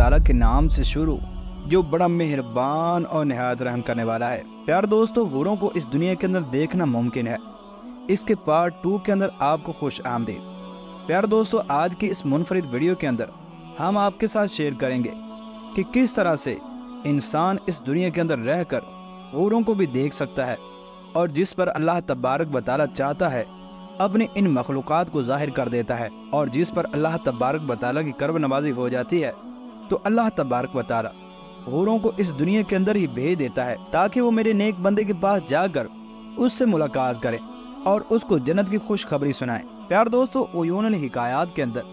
ताला के नाम से शुरू, जो बड़ा मेहरबान और निहायत रहम करने वाला है। प्यार दोस्तों, हूरों को इस दुनिया के अंदर देखना मुमकिन है। इसके पार्ट 2 के अंदर आपको खुश आमदीद। प्यार दोस्तों, आज की इस मुनफरिद वीडियो के अंदर हम आपके साथ शेयर करेंगे कि किस तरह से इंसान इस दुनिया के अंदर रहकर हूरों को भी देख सकता है, और जिस पर अल्लाह तबारक व तआला चाहता है अपने इन मखलूक़ात को ज़ाहिर कर देता है, और जिस पर अल्लाह तबारक व तआला की कर्ब नवाजी हो जाती है तो अल्लाह तबारक व तआला हूरों को इस दुनिया के अंदर ही भेज देता है ताकि वो मेरे नेक बंदे के पास जाकर उससे मुलाकात करें और उसको जन्नत की खुशखबरी सुनाएं। प्यार दोस्तों, उयूनुल हिकायात के अंदर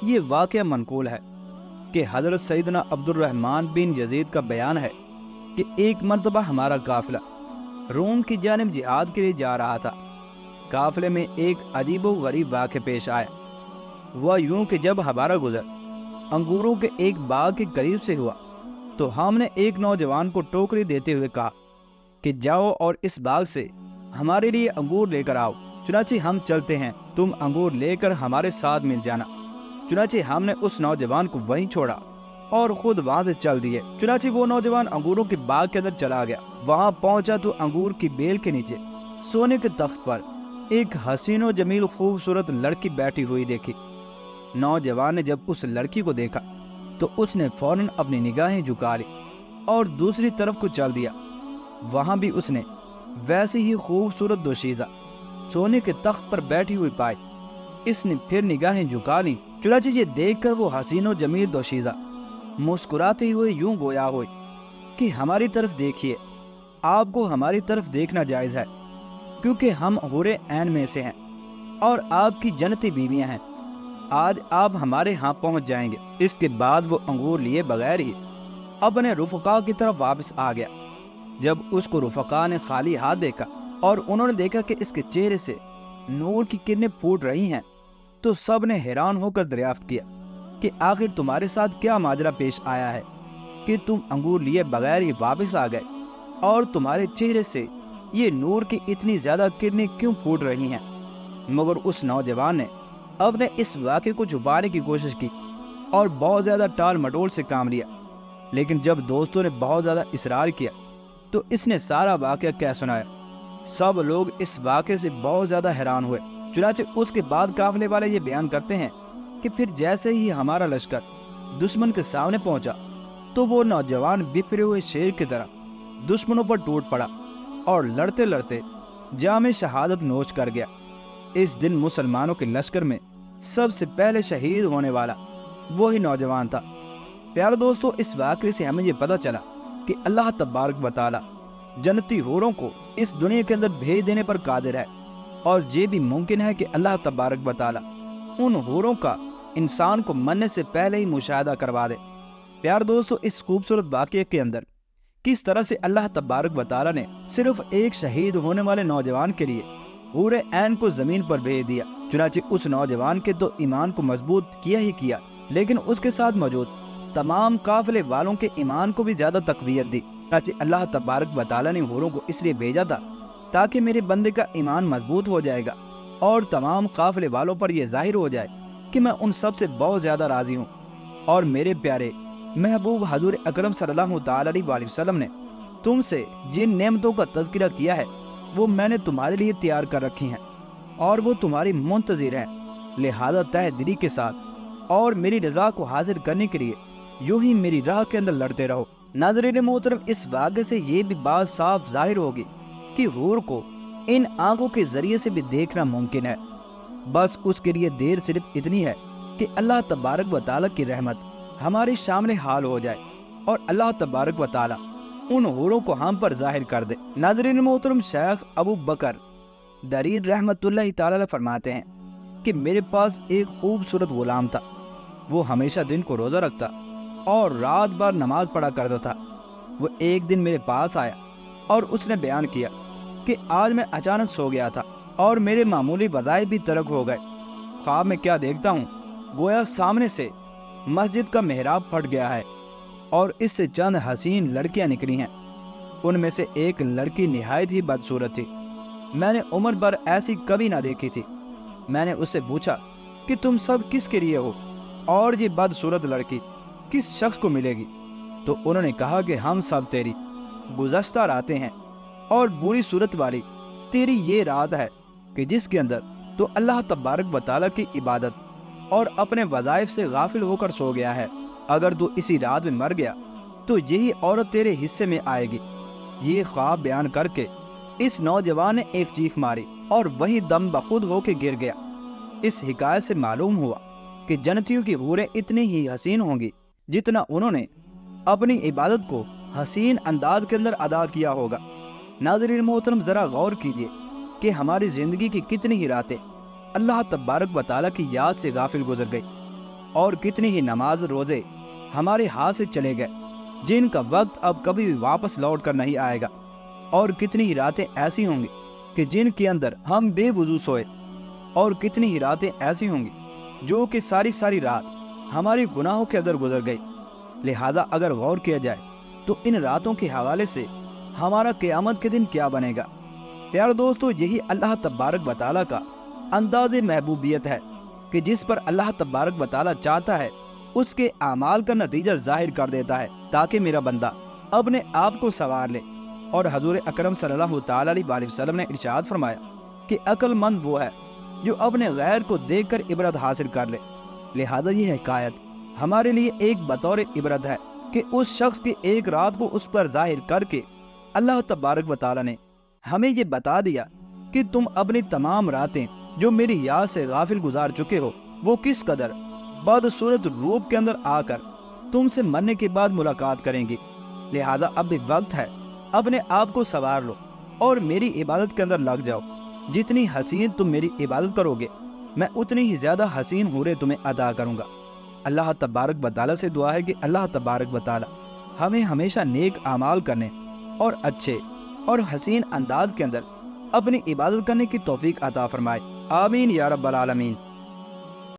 ये वाक़या मनकूल है कि हज़रत सैयदना अब्दुर्रहमान बिन यजीद का बयान है कि एक मरतबा हमारा काफ़िला रोम की जानिब जिहाद के लिए जा रहा था। काफ़िले में एक अजीबो गरीब वाक़या पेश आया। वह यूं कि जब हमारा गुजर अंगूरों के एक बाग के करीब से हुआ तो हमने एक नौजवान को टोकरी देते हुए कहा कि जाओ और इस बाग से हमारे लिए अंगूर लेकर आओ। चुनाचे हम चलते हैं, तुम अंगूर लेकर हमारे साथ मिल जाना। चुनाचे हमने उस नौजवान को वहीं छोड़ा और खुद वहां से चल दिए। चुनाचे वो नौजवान अंगूरों के बाग के अंदर चला गया। वहां पहुंचा तो अंगूर की बेल के नीचे सोने के तख्त पर एक हसीनो जमील खूबसूरत लड़की बैठी हुई देखी। नौजवान ने जब उस लड़की को देखा तो उसने फौरन अपनी निगाहें झुका ली और दूसरी तरफ को चल दिया। वहां भी उसने वैसी ही खूबसूरत दोशीज़ा सोने के तख्त पर बैठी हुई पाई। इसने फिर निगाहें झुका ली। चुनाचे ये देखकर वो हसीनो जमील दोशीज़ा मुस्कुराते हुए यूं गोया हुई कि हमारी तरफ देखिए, आपको हमारी तरफ देखना जायज़ है क्योंकि हम हूरे ऐन में से हैं और आपकी जन्नती बीवियां हैं। आज आप हमारे यहाँ पहुँच जाएंगे। इसके बाद वो अंगूर लिए बगैर ही अपने रुफ़क़ा की तरफ वापस आ गया। जब उसको रुफ़क़ा ने खाली हाथ देखा और उन्होंने देखा कि इसके चेहरे से नूर की किरणें फूट रही हैं तो सब ने हैरान होकर दरियाफ्त किया कि आखिर तुम्हारे साथ क्या माजरा पेश आया है कि तुम अंगूर लिए बगैर ही वापस आ गए और तुम्हारे चेहरे से ये नूर की इतनी ज़्यादा किरणें क्यों फूट रही हैं। मगर उस नौजवान ने अपने इस वाक़े को छुपाने की कोशिश की और बहुत ज़्यादा टाल मटोल से काम लिया। लेकिन जब दोस्तों ने बहुत ज़्यादा इसरार किया तो इसने सारा वाक़या कह सुनाया। सब लोग इस वाक़े से बहुत ज़्यादा हैरान हुए। चुनाचे उसके बाद काफ़िले वाले ये बयान करते हैं कि फिर जैसे ही हमारा लश्कर दुश्मन के सामने पहुंचा तो वो नौजवान बिखरे हुए शेर की तरह दुश्मनों पर टूट पड़ा और लड़ते लड़ते जामे शहादत नोश कर गया। इस दिन मुसलमानों के लश्कर में सबसे पहले शहीद होने वाला वही नौजवान था। प्यारे दोस्तों, इस वाक़े से हमें ये पता चला कि अल्लाह तबारक व तआला जन्नती हूरों को इस दुनिया के अंदर भेज देने पर कादिर है, और ये भी मुमकिन है कि अल्लाह तबारक व तआला उन हूरों का इंसान को मरने से पहले ही मुशाहिदा करवा दे। प्यार दोस्तों, इस खूबसूरत वाक़ये के अंदर किस तरह से अल्लाह तबारक व तआला ने सिर्फ एक शहीद होने वाले नौजवान के लिए हूरे ऐन को ज़मीन पर भेज दिया। चुनाचे उस नौजवान के तो ईमान को मजबूत किया ही किया, लेकिन उसके साथ मौजूद तमाम काफ़िले वालों के ईमान को भी ज़्यादा तक़वियत दी। चुनाचे अल्लाह तबारक व तआला ने हूरों को इसलिए भेजा था ताकि मेरे बंदे का ईमान मजबूत हो जाएगा और तमाम काफ़िले वालों पर यह ज़ाहिर हो जाए कि मैं उन सब से बहुत ज़्यादा राज़ी हूँ। और मेरे प्यारे महबूब हजूर अकरम सल्लल्लाहु अलैहि वसल्लम ने तुमसे जिन नेमतों का तज़किरा किया है वो मैंने तुम्हारे लिए तैयार कर रखी हैं और वो तुम्हारी मुंतज़िर हैं। लिहाजा तहे दिली के साथ और मेरी रज़ा को हासिल करने के लिए यूं ही मेरी राह के अंदर लड़ते रहो। नाज़रीन मोहतरम, इस वाक़े से ये भी बात साफ ज़ाहिर होगी कि हूर को इन आंखों के ज़रिए से भी देखना मुमकिन है। बस उसके लिए देर सिर्फ इतनी है कि अल्लाह तबारक व तआला की रहमत हमारे सामने हाल हो जाए और अल्लाह तबारक व तआला उन हूरों को हम पर ज़ाहिर कर दे। नाज़रीन मोहतरम, शेख अबू बकर दरीर रहमतुल्लाहि तआला अलैह फरमाते हैं कि मेरे पास एक खूबसूरत गुलाम था। वो हमेशा दिन को रोज़ा रखता और रात भर नमाज पढ़ा करता था। वो एक दिन मेरे पास आया और उसने बयान किया कि आज मैं अचानक सो गया था और मेरे मामूली वज़ाइफ भी तरक हो गए। ख्वाब में क्या देखता हूँ, गोया सामने से मस्जिद का मेहराब फट गया है और इससे चंद हसीन लड़कियां निकली हैं। उनमें से एक लड़की निहायत ही बदसूरत थी। मैंने उम्र भर ऐसी कभी ना देखी थी। मैंने उससे पूछा कि तुम सब किसके लिए हो और ये बदसूरत लड़की کس شخص کو ملے گی؟ تو انہوں نے کہا کہ ہم سب تیری گزشتہ راتیں ہیں، اور بری صورت والی تیری یہ رات ہے کہ جس کے اندر تو اللہ تبارک و تعالیٰ کی عبادت اور اپنے وظائف سے غافل ہو کر سو گیا ہے۔ اگر تو اسی رات میں مر گیا تو یہی عورت تیرے حصے میں آئے گی۔ یہ خواب بیان کر کے اس نوجوان نے ایک چیخ ماری اور وہی دم بخود ہو کے گر گیا۔ اس حکایت سے معلوم ہوا کہ جنتیوں کی حوریں اتنی ہی حسین ہوں گی جتنا انہوں نے اپنی عبادت کو حسین انداز کے اندر ادا کیا ہوگا۔ ناظرین محترم، ذرا غور کیجئے کہ ہماری زندگی کی کتنی ہی راتیں اللہ تبارک و تعالیٰ کی یاد سے غافل گزر گئی، اور کتنی ہی نماز روزے ہمارے ہاتھ سے چلے گئے جن کا وقت اب کبھی بھی واپس لوٹ کر نہیں آئے گا، اور کتنی ہی راتیں ایسی ہوں گی کہ جن کے اندر ہم بے وضو سوئے، اور کتنی ہی راتیں ایسی ہوں گی جو کہ ساری رات ہماری گناہوں کے اندر گزر گئی۔ لہذا اگر غور کیا جائے تو ان راتوں کے حوالے سے ہمارا قیامت کے دن کیا بنے گا؟ پیارے دوستو، یہی اللہ تبارک و تعالیٰ کا انداز محبوبیت ہے کہ جس پر اللہ تبارک و تعالیٰ چاہتا ہے اس کے اعمال کا نتیجہ ظاہر کر دیتا ہے، تاکہ میرا بندہ اپنے آپ کو سنوار لے۔ اور حضور اکرم صلی اللہ تعالیٰ علیہ وسلم نے ارشاد فرمایا کہ عقل مند وہ ہے جو اپنے غیر کو دیکھ کر عبرت حاصل کر لے۔ لہذا یہ حکایت ہمارے لیے ایک بطور عبرت ہے کہ اس شخص کی ایک رات کو اس پر ظاہر کر کے اللہ تبارک و تعالیٰ نے ہمیں یہ بتا دیا کہ تم اپنی تمام راتیں جو میری یاد سے غافل گزار چکے ہو، وہ کس قدر بدصورت روپ کے اندر آ کر تم سے مرنے کے بعد ملاقات کریں گی۔ لہذا اب بھی وقت ہے، اپنے آپ کو سنوار لو اور میری عبادت کے اندر لگ جاؤ۔ جتنی حسین تم میری عبادت کرو گے، میں اتنی ہی زیادہ حسین حوریں تمہیں عطا کروں گا۔ اللہ تبارک و تعالیٰ سے دعا ہے کہ اللہ تبارک و تعالیٰ ہمیں ہمیشہ نیک اعمال کرنے اور اچھے اور حسین انداز کے اندر اپنی عبادت کرنے کی توفیق عطا فرمائے۔ آمین یا رب العالمین۔